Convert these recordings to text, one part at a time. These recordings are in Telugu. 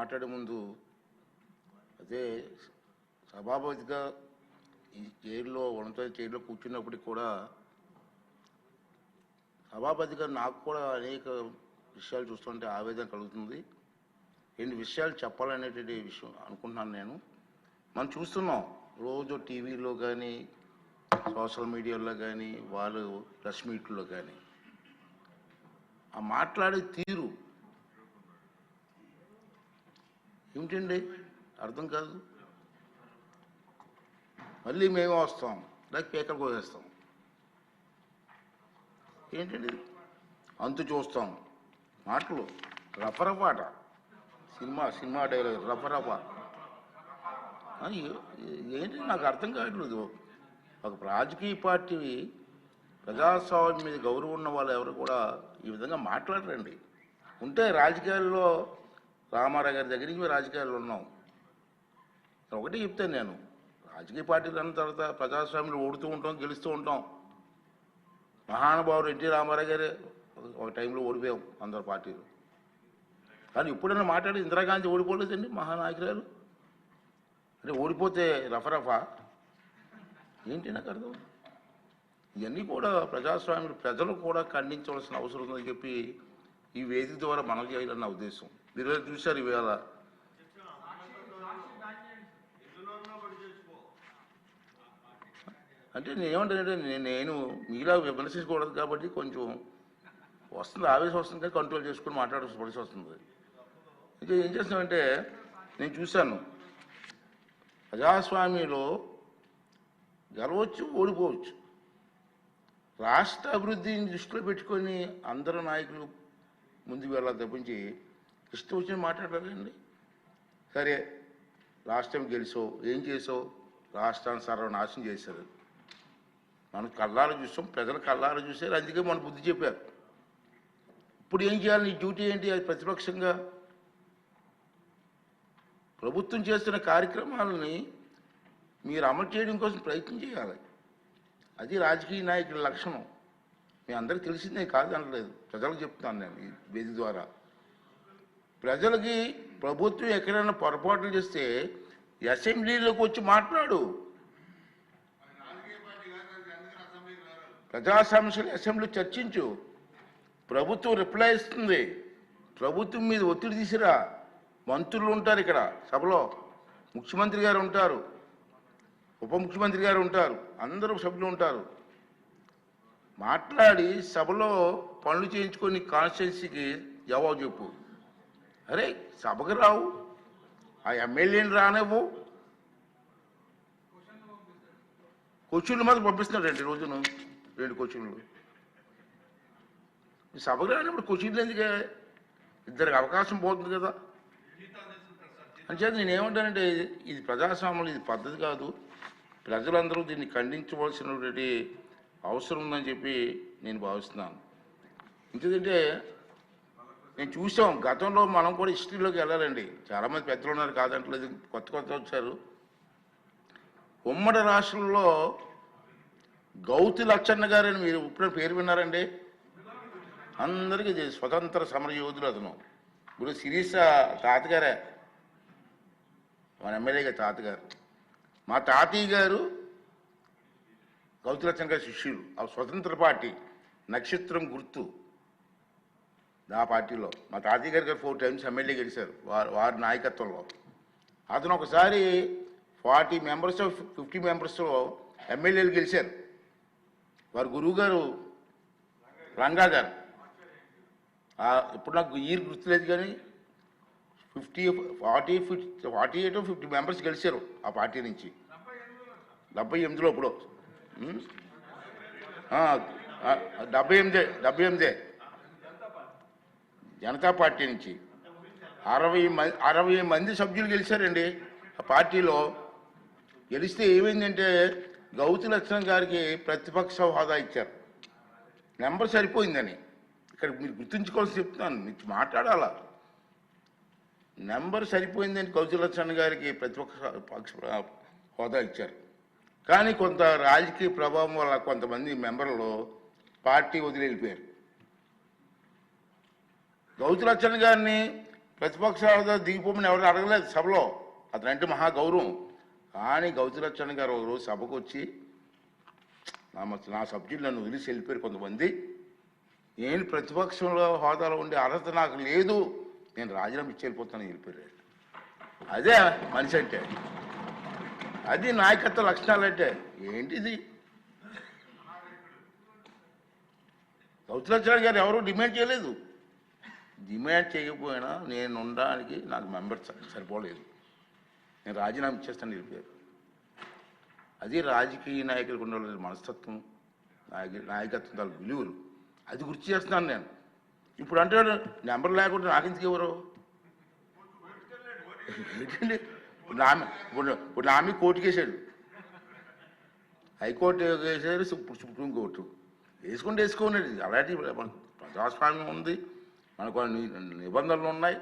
మాట్లాడే ముందు అదే సభాపతిగా ఈ చైర్లో ఉన్నత చైర్లో కూర్చున్నప్పటికి కూడా సభాపతిగా నాకు కూడా అనేక విషయాలు చూస్తుంటే ఆవేదన కలుగుతుంది. ఎన్ని విషయాలు చెప్పాలనేటువంటి విషయం అనుకుంటున్నాను నేను. మనం చూస్తున్నాం రోజు టీవీలో కానీ సోషల్ మీడియాలో కానీ వాళ్ళు ప్రెస్ మీట్లో కానీ ఆ మాట్లాడే తీరు ఏమిటండి అర్థం కాదు. మళ్ళీ మేమే వస్తాం లేక పేకలు కోసేస్తాం. ఏంటండి అంతు చూస్తాం మాటలు రఫరఫాట సినిమా డైలాగ్ రఫరఫా ఏంటి నాకు అర్థం కావట్లేదు. ఒక రాజకీయ పార్టీ ప్రజాస్వామ్యం మీద గౌరవం ఉన్న వాళ్ళు ఎవరు కూడా ఈ విధంగా మాట్లాడరండి. ఉంటే రాజకీయాల్లో రామారావు గారి దగ్గర నుంచి రాజకీయాల్లో ఉన్నాం. ఒకటే చెప్తాను నేను, రాజకీయ పార్టీలు అన్న తర్వాత ప్రజాస్వామ్యంలో ఓడుతూ ఉంటాం, గెలుస్తూ ఉంటాం. మహానుభావుడు ఎన్టీ రామారావు గారే ఒక టైంలో ఓడిపోయాం అందరు పార్టీలు. కానీ ఎప్పుడైనా మాట్లాడి ఇందిరాగాంధీ ఓడిపోలేదండి మహానాయకురాలు. అంటే ఓడిపోతే రఫరఫా ఏంటి నాకు అర్థం. ఇవన్నీ కూడా ప్రజాస్వామ్యం ప్రజలు కూడా ఖండించవలసిన అవసరం ఉందని చెప్పి ఈ వేదిక ద్వారా మనకు చేయాలన్న నా ఉద్దేశం. మీరు చూశారు ఇవాళ అంటే నేనేమంటానంటే నేను మీలా విమర్శించకూడదు కాబట్టి కొంచెం వస్తుంది, ఆవేశం వస్తుంది కానీ కంట్రోల్ చేసుకుని మాట్లాడాల్సి వస్తుంది. ఇంకా ఏం చేస్తామంటే నేను చూశాను ప్రజాస్వామ్యంలో గెలవచ్చు ఓడిపోవచ్చు. రాష్ట్ర అభివృద్ధిని దృష్టిలో పెట్టుకొని అందరు నాయకులు ముందుకు వెళ్ళాలి తప్పించి ఇష్టం వచ్చి మాట్లాడాలండి. సరే రాష్ట్రం గెలిచావు ఏం చేసావు, రాష్ట్రాన్ని సర్వనాశనం చేశారు. మనం కళ్ళారా చూసాం, ప్రజలు కళ్ళారా చూశారు, అందుకే మన బుద్ధి చెప్పారు. ఇప్పుడు ఏం చేయాలి, నీ డ్యూటీ ఏంటి? అది ప్రతిపక్షంగా ప్రభుత్వం చేస్తున్న కార్యక్రమాలని మీరు అమలు చేయడం కోసం ప్రయత్నం చేయాలి. అది రాజకీయ నాయకుల లక్షణం. మీ అందరికీ తెలిసిందే కాదు అనలేదు, ప్రజలకు చెప్తాను నేను ఈ వేదిక ద్వారా. ప్రజలకి ప్రభుత్వం ఎక్కడైనా పొరపాట్లు చేస్తే అసెంబ్లీలోకి వచ్చి మాట్లాడు. ప్రజా సమస్యలు అసెంబ్లీ చర్చించు. ప్రభుత్వం రిప్లై ఇస్తుంది. ప్రభుత్వం మీద ఒత్తిడి తీసిరా. మంత్రులు ఉంటారు ఇక్కడ సభలో, ముఖ్యమంత్రి గారు ఉంటారు, ఉప ముఖ్యమంత్రి గారు ఉంటారు, అందరూ సభ్యులు ఉంటారు. మాట్లాడి సభలో పనులు చేయించుకొని కాన్స్టిట్యున్సీకి జవాబు చెప్పు. అరే సభకు రావు, ఆ ఎమ్మెల్యేని రానివ్వు. క్వశ్చన్లు మాత్రం పంపిస్తున్నాడండి రోజును 2 క్వశ్చన్లు. సభకు రానిప్పుడు క్వశ్చన్లు ఎందుకే? ఇద్దరికి అవకాశం పోతుంది కదా. అంచేత నేనేమంటానంటే ఇది ప్రజాస్వామ్యం, ఇది పద్ధతి కాదు. ప్రజలందరూ దీన్ని ఖండించవలసినటువంటి అవసరం ఉందని చెప్పి నేను భావిస్తున్నాను. ఎందుకంటే నేను చూసాం గతంలో, మనం కూడా హిస్టరీలోకి వెళ్ళాలండి. చాలామంది పెద్దలు ఉన్నారు కాదంటలేదు, కొత్త వచ్చారు. ఉమ్మడి రాష్ట్రంలో గౌతి లచ్చన్న గారని మీరు ఇప్పుడు పేరు విన్నారండి? అందరికీ స్వతంత్ర సమర యోధులు అతను. ఇప్పుడు శిరీష తాతగారే మన ఎమ్మెల్యేగా తాతగారు. మా తాతయ్య గారు గౌతి లచ్చన్న గారి శిష్యులు. ఆ స్వతంత్ర పార్టీ నక్షత్రం గుర్తు ఆ పార్టీలో మా తాతయ్య గారు 4 టైమ్స్ ఎమ్మెల్యే గెలిచారు వారి నాయకత్వంలో. అతను ఒకసారి 40 మెంబర్స్ 50 మెంబర్స్లో ఎమ్మెల్యేలు గెలిచారు. వారి గురువు గారు రంగా గారు. ఇప్పుడు నాకు ఇయర్ గుర్తులేదు కానీ 48 50 మెంబర్స్ గెలిచారు ఆ పార్టీ నుంచి 78లో. ఇప్పుడు 78 జనతా పార్టీ నుంచి 60 మంది సభ్యులు గెలిచారండి ఆ పార్టీలో. గెలిస్తే ఏమైందంటే గౌతి లక్ష్మణ్ గారికి ప్రతిపక్ష హోదా ఇచ్చారు. నెంబర్ సరిపోయిందని. ఇక్కడ మీరు గుర్తుంచుకోవాల్సి చెప్తున్నాను, మీకు మాట్లాడాలా. నెంబర్ సరిపోయిందని గౌతి లక్ష్మణ్ గారికి ప్రతిపక్ష హోదా ఇచ్చారు. కానీ కొంత రాజకీయ ప్రభావం వల్ల కొంతమంది మెంబర్లు పార్టీ వదిలి వెళ్ళిపోయారు. గౌతి లక్ష్మణ్ గారిని ప్రతిపక్షాల దిగిపోమని ఎవరు అడగలేదు సభలో, అతనంటే మహా గౌరవం. కానీ గౌతులచ్చన్న గారు ఒకరోజు సభకు వచ్చి నా సబ్జెక్టు నన్ను వదిలేసి వెళ్ళిపోయారు కొంతమంది, నేను ప్రతిపక్షంలో హోదాలో ఉండే అర్హత నాకు లేదు, నేను రాజీనామా ఇచ్చి వెళ్ళిపోతానని వెళ్ళిపోయారు. అదే మనిషి అంటే, అది నాయకత్వ లక్షణాలు అంటే ఏంటిది? గౌతులచ్చన్న గారు ఎవరు డిమాండ్ చేయలేదు. డిమాండ్ చేయకపోయినా నేను ఉండడానికి నాకు మెంబర్స్ సరిపోలేదు, నేను రాజీనామా ఇచ్చేస్తాను వెళ్ళిపోయారు. అది రాజకీయ నాయకులకు ఉండాలి మనస్తత్వం, నాయకత్వం తాలూకు విలువలు. అది గుర్తు చేస్తున్నాను నేను. ఇప్పుడు అంటే నెంబర్ లేకుండా నాకెందుకు ఎవరు ఏంటండి? ఇప్పుడు నా మీద కోర్టుకు వేసాడు, హైకోర్టు వేసారు, సుప్రీంకోర్టు వేసుకోండి. అలాంటి ప్రజాస్వామ్యం ఉంది, మనకు నిబంధనలు ఉన్నాయి,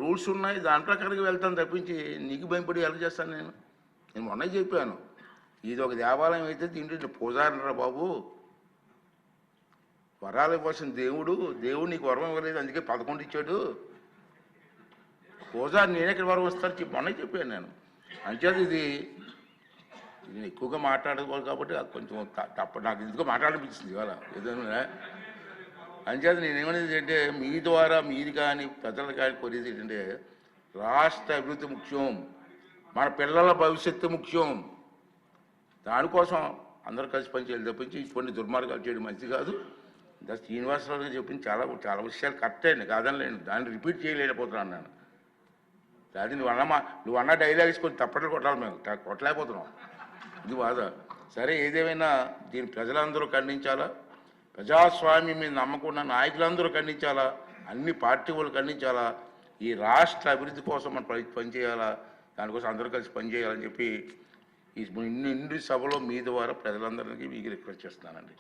రూల్స్ ఉన్నాయి, దాని ప్రకారంగా వెళ్తాను తప్పించి నీకు భయపడి ఎలా చేస్తాను నేను మొన్న చెప్పాను, ఇది ఒక దేవాలయం అయితే దీంట్లో పూజారిరా బాబు, వరాలు ఇవ్వాల్సిన దేవుడు నీకు వరం ఇవ్వలేదు, అందుకే 11 ఇచ్చాడు, పూజారి నేనెక్కడ వరం వస్తాను మొన్న చెప్పాను నేను. అంచేత ఇది ఎక్కువగా మాట్లాడుకోవాలి కాబట్టి కొంచెం నాకు ఎందుకో మాట్లాడనిపించింది ఇవాళ ఏదైనా. అంచేత నేనేమనేది అంటే మీ ద్వారా మీరు కానీ ప్రజలు కానీ కోరేది ఏంటంటే రాష్ట్ర అభివృద్ధి ముఖ్యం, మన పిల్లల భవిష్యత్తు ముఖ్యం. దానికోసం అందరూ కలిసి పనిచేయాలి తప్పించి ఇటువంటి దుర్మార్గాలు చేయడం మంచిది కాదు. శ్రీనివాసరావు గారు చెప్పింది చాలా విషయాలు కరెక్టే అండి, కాదనలేను, దాన్ని రిపీట్ చేయలేకపోతున్నాను నేను. అది నువ్వు అన్న డైలాగ్స్ కొంచెం తప్పట్లు కొట్టాలి, మేము కొట్టలేకపోతున్నాం, ఇది బాధ. సరే ఏదేమైనా దీన్ని ప్రజలందరూ ఖండించాలా, ప్రజాస్వామ్యం మీద నమ్మకున్న నాయకులందరూ ఖండించాలా, అన్ని పార్టీ వాళ్ళు ఖండించాలా, ఈ రాష్ట్ర అభివృద్ధి కోసం మనం పనిచేయాలా, దానికోసం అందరూ కలిసి పనిచేయాలని చెప్పి ఈ నిండు సభలో మీ ద్వారా ప్రజలందరికీ మీకు రిక్వెస్ట్ చేస్తున్నానండి.